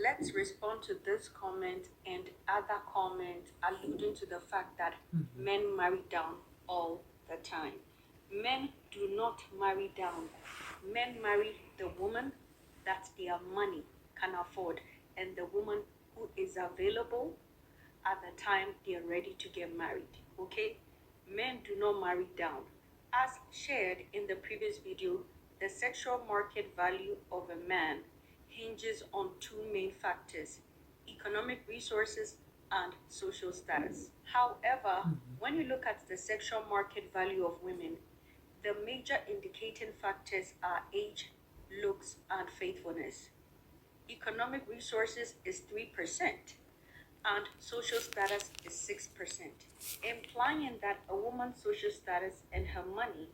let's respond to this comment and other comments alluding to the fact that men marry down all the time. Men do not marry down. Men marry the woman that their money can afford and the woman who is available at the time they are ready to get married. Okay? Men do not marry down. As shared in the previous video, the sexual market value of a man hinges on two main factors: economic resources and social status. However, when you look at the sexual market value of women, the major indicating factors are age, looks, and faithfulness. Economic resources is 3% and social status is 6%, implying that a woman's social status and her money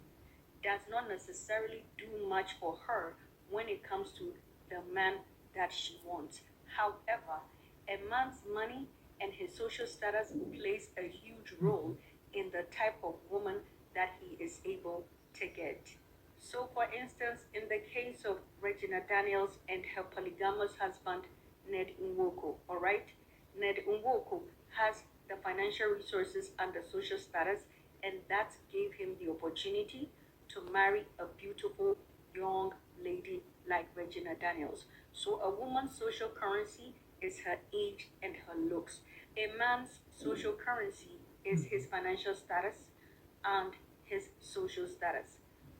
does not necessarily do much for her when it comes to the man that she wants. However, a man's money and his social status plays a huge role in the type of woman that he is able to get. So, for instance, in the case of Regina Daniels and her polygamous husband, Ned Nwoko, all right? Ned Nwoko has the financial resources and the social status, and that gave him the opportunity to marry a beautiful young lady like Regina Daniels. So a woman's social currency is her age and her looks. A man's social currency is his financial status and his social status.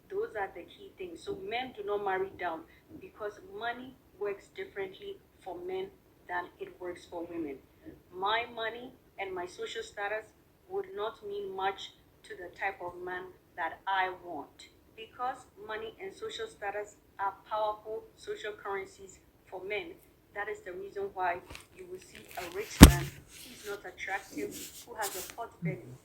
Those are the key things. So men do not marry down because money works differently for men than it works for women. My money and my social status would not mean much to the type of man that I want. Because money and social status are powerful social currencies for men, that is the reason why you will see a rich man who is not attractive, who has a pot belly,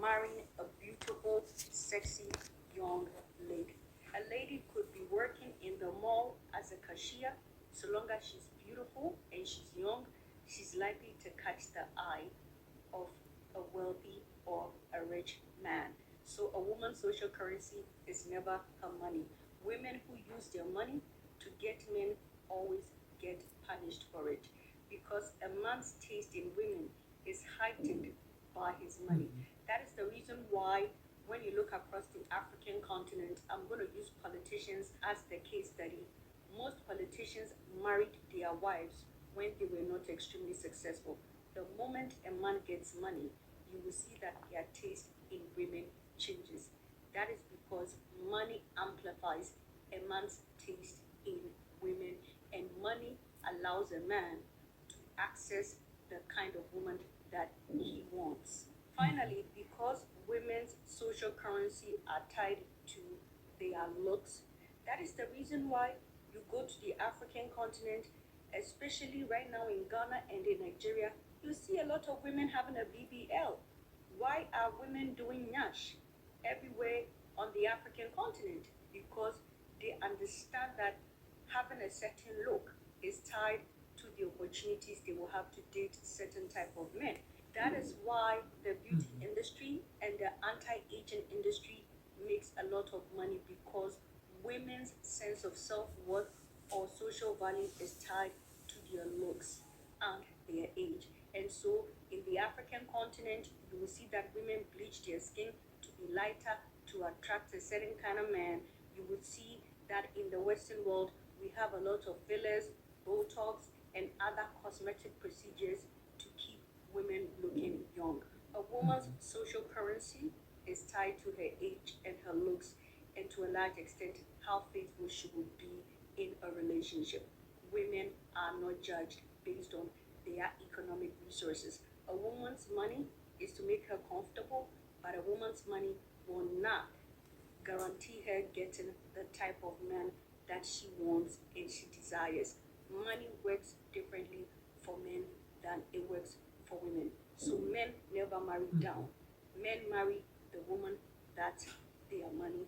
marrying a beautiful, sexy, young lady. A lady could be working in the mall as a cashier. So long as she's beautiful and she's young, she's likely to catch the eye of a wealthy or a rich man. So a woman's social currency is never her money. Women who use their money to get men always get punished for it, because a man's taste in women is heightened by his money. That is the reason why when you look across the African continent, I'm going to use politicians as the case study. Most politicians married their wives when they were not extremely successful. The moment a man gets money, you will see that their taste in women changes. That is because money amplifies a man's taste in women, and money allows a man to access the kind of woman that he wants. Finally, because women's social currency are tied to their looks, that is the reason why you go to the African continent, especially right now in Ghana and in Nigeria, you see a lot of women having a BBL. Why are women doing Nyash everywhere on the African continent? Because they understand that having a certain look is tied to the opportunities they will have to date certain type of men. That is why the beauty industry and the anti-aging industry makes a lot of money, because women's sense of self-worth or social value is tied to their looks and their age. And so in the African continent, you will see that women bleach their skin to be lighter to attract a certain kind of man. You would see that in the Western world, we have a lot of fillers, Botox, and other cosmetic procedures to keep women looking young. A woman's social currency is tied to her age and her looks, and to a large extent, how faithful she will be in a relationship. Women are not judged based on their economic resources. A woman's money is to make her comfortable, but a woman's money will not guarantee her getting the type of man that she wants and she desires. Money works differently for men than it works for women. So men never marry down. Men marry the woman that their money